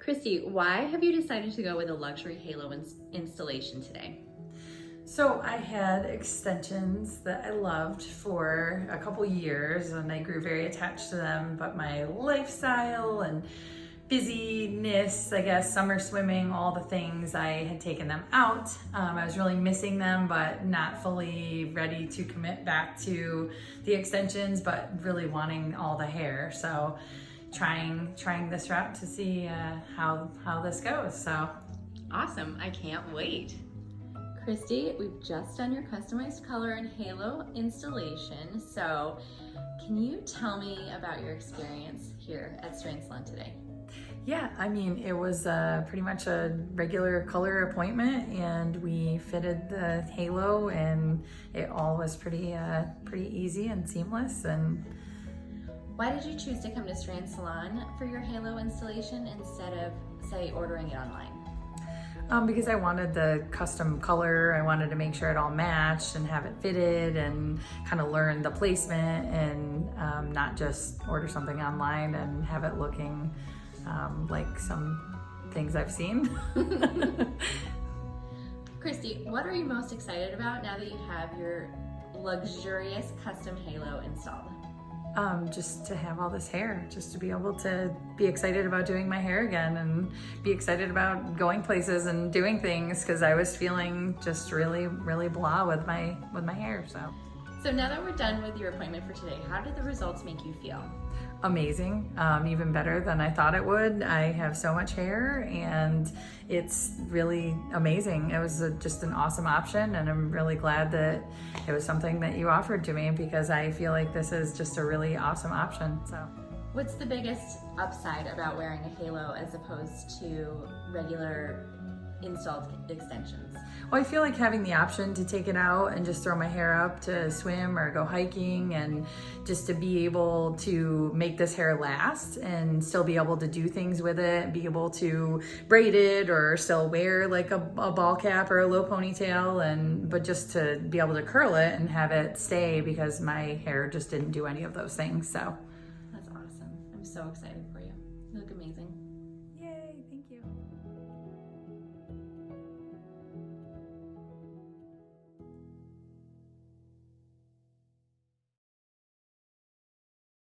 Christy, why have you decided to go with a luxury halo installation today? So I had extensions that I loved for a couple years and I grew very attached to them, but my lifestyle and busyness, I guess, summer swimming, all the things, I had taken them out. I was really missing them, but not fully ready to commit back to the extensions, but really wanting all the hair. So trying this route to see how this goes. So Awesome, I can't wait. Christy, we've just done your customized color and halo installation. So can you tell me about your experience here at Strands Salon today? yeah, I mean, it was pretty much a regular color appointment, and we fitted the halo, and it all was pretty easy and seamless. And Why did you choose to come to Strands Salon for your halo installation instead of, say, ordering it online? Because I wanted the custom color, I wanted to make sure it all matched and have it fitted and kind of learn the placement and not just order something online and have it looking like some things I've seen. Christy, what are you most excited about now that you have your luxurious custom halo installed? Just to have all this hair, just to be able to be excited about doing my hair again and be excited about going places and doing things, because I was feeling just really blah with my hair. So now that we're done with your appointment for today, how did the results make you feel? Amazing, even better than I thought it would. I have so much hair and it's really amazing. It was just an awesome option, and I'm really glad that it was something that you offered to me, because I feel like this is just a really awesome option. So What's the biggest upside about wearing a halo as opposed to regular installed extensions? well, I feel like having the option to take it out and just throw my hair up to swim or go hiking, and just to be able to make this hair last and still be able to do things with it, be able to braid it or still wear like a ball cap or a low ponytail, but just to be able to curl it and have it stay, because my hair just didn't do any of those things. So That's awesome. I'm so excited.